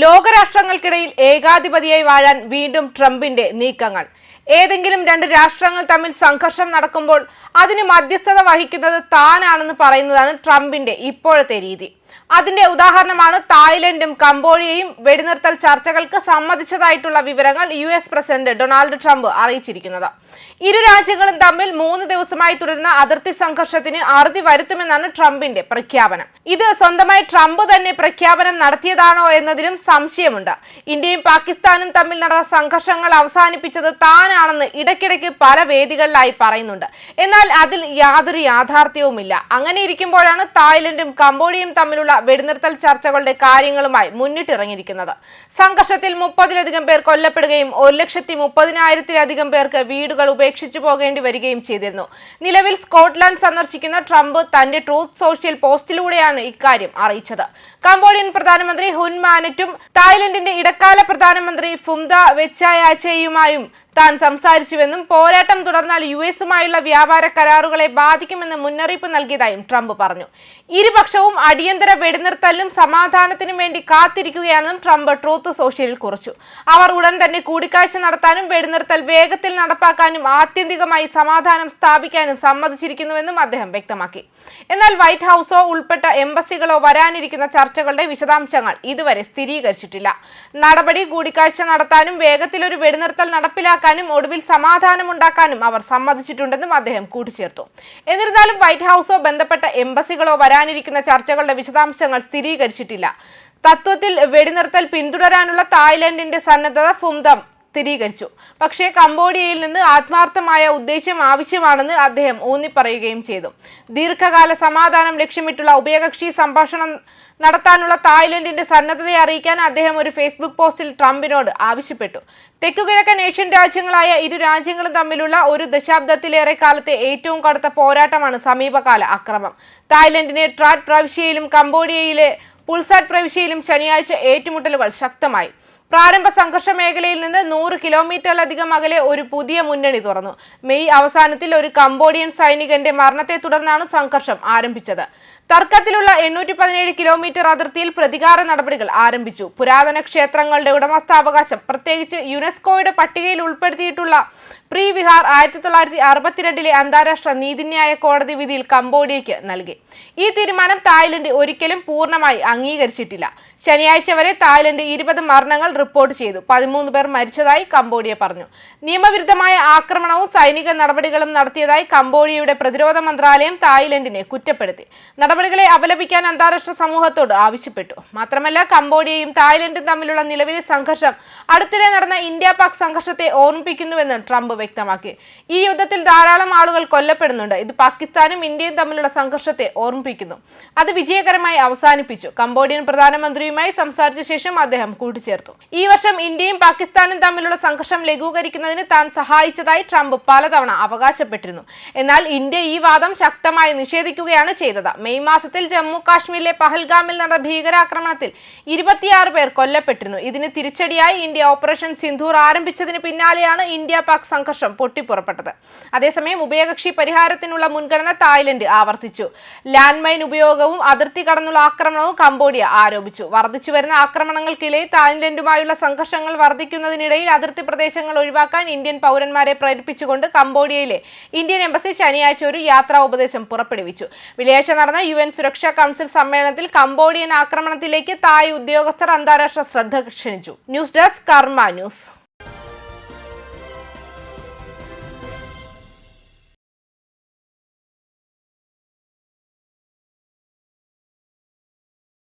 ലോകരാഷ്ട്രങ്ങൾക്കിടയിൽ ഏകാധിപതിയായി വാഴാൻ വീണ്ടും ട്രംപിന്റെ നീക്കങ്ങൾ. ഏതെങ്കിലും രണ്ട് രാഷ്ട്രങ്ങൾ തമ്മിൽ സംഘർഷം നടക്കുമ്പോൾ അതിന് മധ്യസ്ഥത വഹിക്കുന്നത് താനാണെന്ന് പറയുന്നതാണ് ട്രംപിന്റെ ഇപ്പോഴത്തെ രീതി. അതിന്റെ ഉദാഹരണമാണ് തായ്ലൻഡും കംബോഡിയയും വെടിനിർത്തൽ ചർച്ചകൾക്ക് സമ്മതിച്ചതായിട്ടുള്ള വിവരങ്ങൾ US പ്രസിഡന്റ് ഡൊണാൾഡ് ട്രംപ് അറിയിച്ചിരിക്കുന്നത്. ഇരു രാജ്യങ്ങളും തമ്മിൽ 3 ദിവസമായി തുടരുന്ന അതിർത്തി സംഘർഷത്തിന് അറുതി വരുത്തുമെന്നാണ് ട്രംപിന്റെ പ്രഖ്യാപനം. ഇത് സ്വന്തമായി ട്രംപ് തന്നെ പ്രഖ്യാപനം നടത്തിയതാണോ എന്നതിലും സംശയമുണ്ട്. ഇന്ത്യയും പാകിസ്ഥാനും തമ്മിൽ നടന്ന സംഘർഷങ്ങൾ അവസാനിപ്പിച്ചത് താനാണെന്ന് ഇടയ്ക്കിടയ്ക്ക് പല വേദികളിലായി പറയുന്നുണ്ട്. എന്നാൽ അതിൽ യാതൊരു യാഥാർത്ഥ്യവുമില്ല. അങ്ങനെ ഇരിക്കുമ്പോഴാണ് തായ്ലൻഡും കംബോഡിയയും തമ്മിലുള്ള വെടിനിർത്തൽ ചർച്ചകളുടെ കാര്യങ്ങളുമായി മുന്നിട്ടിറങ്ങിയിരിക്കുന്നത്. സംഘർഷത്തിൽ 30-ലധികം പേർ കൊല്ലപ്പെടുകയും 1,30,000-ലധികം പേർക്ക് വീടുകൾ ഉപേക്ഷിച്ചു പോകേണ്ടി വരികയും ചെയ്തിരുന്നു. നിലവിൽ സ്കോട്ട്ലാൻഡ് സന്ദർശിക്കുന്ന ട്രംപ് തന്റെ ട്രൂത്ത് സോഷ്യൽ പോസ്റ്റിലൂടെയാണ് ഇക്കാര്യം അറിയിച്ചത്. കംബോഡിയൻ പ്രധാനമന്ത്രി ഹുൻ മാനറ്റും തായ്ലൻഡിന്റെ ഇടക്കാല പ്രധാനമന്ത്രി ഫുംത വെച്ചായാച്ചയുമായും താൻ സംസാരിച്ചുവെന്നും പോരാട്ടം തുടർന്നാൽ US-ഉമായുള്ള വ്യാപാര കരാറുകളെ ബാധിക്കുമെന്ന് മുന്നറിയിപ്പ് നൽകിയതായും ട്രംപ് പറഞ്ഞു. ഇരുപക്ഷവും അടിയന്തര വെടിനിർത്തലിനും സമാധാനത്തിനും വേണ്ടി കാത്തിരിക്കുകയാണെന്നും ട്രംപ് ട്രൂത്ത് സോഷ്യലിൽ കുറിച്ചു. അവർ ഉടൻ തന്നെ കൂടിക്കാഴ്ച നടത്താനും വെടിനിർത്തൽ വേഗത്തിൽ നടപ്പാക്കാനും ആത്യന്തികമായി സമാധാനം സ്ഥാപിക്കാനും സമ്മതിച്ചിരിക്കുന്നുവെന്നും അദ്ദേഹം വ്യക്തമാക്കി. എന്നാൽ വൈറ്റ് ഹൗസോ ഉൾപ്പെട്ട എംബസികളോ വരാനിരിക്കുന്ന ചർച്ചകളുടെ വിശദാംശങ്ങൾ ഇതുവരെ സ്ഥിരീകരിച്ചിട്ടില്ല. നടപടി കൂടിക്കാഴ്ച നടത്താനും വേഗത്തിലൊരു വെടിനിർത്തൽ നടപ്പിലാക്കാനും ഒടുവിൽ സമാധാനമുണ്ടാക്കാനും അവർ സമ്മതിച്ചിട്ടുണ്ടെന്നും അദ്ദേഹം കൂട്ടിച്ചേർത്തു. എന്നിരുന്നാലും വൈറ്റ് ഹൗസോ ബന്ധപ്പെട്ട എംബസികളോ വരാനിരിക്കുന്ന ചർച്ചകളുടെ വിശദാംശങ്ങൾ സ്ഥിരീകരിച്ചിട്ടില്ല. തത്വത്തിൽ വെടിനിർത്തൽ പിന്തുടരാനുള്ള തായ്ലൻഡിന്റെ സന്നദ്ധത ഫുംദം സ്ഥിരീകരിച്ചു. പക്ഷേ കംബോഡിയയിൽ നിന്ന് ആത്മാർത്ഥമായ ഉദ്ദേശ്യം ആവശ്യമാണെന്ന് അദ്ദേഹം ഊന്നിപ്പറയുകയും ചെയ്തു. ദീർഘകാല സമാധാനം ലക്ഷ്യമിട്ടുള്ള ഉഭയകക്ഷി സംഭാഷണം നടത്താനുള്ള തായ്ലൻഡിന്റെ സന്നദ്ധതയെ അറിയിക്കാൻ അദ്ദേഹം ഒരു ഫേസ്ബുക്ക് പോസ്റ്റിൽ ട്രംപിനോട് ആവശ്യപ്പെട്ടു. തെക്കുകിഴക്കൻ ഏഷ്യൻ രാജ്യങ്ങളായ ഇരു രാജ്യങ്ങളും തമ്മിലുള്ള ഒരു ദശാബ്ദത്തിലേറെ കാലത്തെ ഏറ്റവും കടുത്ത പോരാട്ടമാണ് സമീപകാല അക്രമം. തായ്ലൻഡിനെ ട്രാറ്റ് പ്രവിശ്യയിലും കംബോഡിയയിലെ പുൾസാറ്റ് പ്രവിശ്യയിലും ശനിയാഴ്ച ഏറ്റുമുട്ടലുകൾ ശക്തമായി. പ്രാരംഭ സംഘർഷ മേഖലയിൽ നിന്ന് 100 കിലോമീറ്ററിലധികം അകലെ ഒരു പുതിയ മുന്നണി തുറന്നു. മെയ് അവസാനത്തിൽ ഒരു കംബോഡിയൻ സൈനികന്റെ മരണത്തെ തുടർന്നാണ് സംഘർഷം ആരംഭിച്ചത്. തർക്കത്തിലുള്ള 817 കിലോമീറ്റർ അതിർത്തിയിൽ പ്രതികാര നടപടികൾ ആരംഭിച്ചു. പുരാതന ക്ഷേത്രങ്ങളുടെ ഉടമസ്ഥാവകാശം, പ്രത്യേകിച്ച് യുനെസ്കോയുടെ പട്ടികയിൽ ഉൾപ്പെടുത്തിയിട്ടുള്ള പ്രീ വിഹാർ 1962-ലെ അന്താരാഷ്ട്ര നീതിന്യായ കോടതി വിധിയിൽ കംബോഡിയയ്ക്ക് നൽകി. ഈ തീരുമാനം തായ്ലൻഡ് ഒരിക്കലും പൂർണ്ണമായി അംഗീകരിച്ചിട്ടില്ല. ശനിയാഴ്ച വരെ തായ്ലൻഡ് 20 മരണങ്ങൾ റിപ്പോർട്ട് ചെയ്തു. 13 പേർ മരിച്ചതായി കംബോഡിയ പറഞ്ഞു. നിയമവിരുദ്ധമായ ആക്രമണവും സൈനിക നടപടികളും നടത്തിയതായി കംബോഡിയയുടെ പ്രതിരോധ മന്ത്രാലയം തായ്ലൻഡിനെ കുറ്റപ്പെടുത്തി. നടപടികളെ അപലപിക്കാൻ അന്താരാഷ്ട്ര സമൂഹത്തോട് ആവശ്യപ്പെട്ടു. മാത്രമല്ല, കംബോഡിയയും തായ്ലൻഡും തമ്മിലുള്ള നിലവിലെ സംഘർഷം അടുത്തിടെ നടന്ന ഇന്ത്യ പാക് സംഘർഷത്തെ ഓർമ്മിപ്പിക്കുന്നുവെന്ന് ട്രംപ് വ്യക്തമാക്കി. ഈ യുദ്ധത്തിൽ ധാരാളം ആളുകൾ കൊല്ലപ്പെടുന്നുണ്ട്. ഇത് പാകിസ്ഥാനും ഇന്ത്യയും തമ്മിലുള്ള സംഘർഷത്തെ ഓർമ്മിപ്പിക്കുന്നു. അത് വിജയകരമായി അവസാനിപ്പിച്ചു. കംബോഡിയൻ പ്രധാനമന്ത്രിയുമായി സംസാരിച്ച ശേഷം അദ്ദേഹം കൂട്ടിച്ചേർത്തു. ഈ വർഷം ഇന്ത്യയും പാകിസ്ഥാനും തമ്മിലുള്ള സംഘർഷം ലഘൂകരിക്കുന്നതിന് താൻ സഹായിച്ചതായി ട്രംപ് പലതവണ അവകാശപ്പെട്ടിരുന്നു. എന്നാൽ ഇന്ത്യ ഈ വാദം ശക്തമായി നിഷേധിക്കുകയാണ് ചെയ്തത്. മെയ് മാസത്തിൽ ജമ്മു കാശ്മീരിലെ പഹൽഗാമിൽ നടന്ന ഭീകരാക്രമണത്തിൽ 26 പേർ കൊല്ലപ്പെട്ടിരുന്നു. ഇതിന് തിരിച്ചടിയായി ഇന്ത്യ ഓപ്പറേഷൻ സിന്ധൂർ ആരംഭിച്ചതിന് പിന്നാലെയാണ് ഇന്ത്യ പാക് സംഘർഷം പൊട്ടിപ്പുറപ്പെട്ടത്. അതേസമയം ഉഭയകക്ഷി പരിഹാരത്തിനുള്ള മുൻഗണന തായ്ലൻഡ് ആവർത്തിച്ചു. ലാൻഡ് മൈൻ ഉപയോഗവും അതിർത്തി കടന്നുള്ള ആക്രമണവും കംബോഡിയ ആരോപിച്ചു. വർദ്ധിച്ചുവരുന്ന ആക്രമണങ്ങൾക്കിടെ തായ്ലൻഡുമായുള്ള സംഘർഷങ്ങൾ വർദ്ധിക്കുന്നതിനിടയിൽ അതിർത്തി പ്രദേശങ്ങൾ ഒഴിവാക്കാൻ ഇന്ത്യൻ പൗരന്മാരെ പ്രേരിപ്പിച്ചുകൊണ്ട് കംബോഡിയയിലെ ഇന്ത്യൻ എംബസി ശനിയാഴ്ച ഒരു യാത്രാ ഉപദേശം പുറപ്പെടുവിച്ചു. വെള്ളിയാഴ്ച നടന്ന UN സുരക്ഷാ കൗൺസിൽ സമ്മേളനത്തിൽ കംബോഡിയൻ ആക്രമണത്തിലേക്ക് തായ് ഉദ്യോഗസ്ഥർ അന്താരാഷ്ട്ര ശ്രദ്ധ ക്ഷണിച്ചു. ന്യൂസ് ഡെസ്ക് കർമ്മ ന്യൂസ്.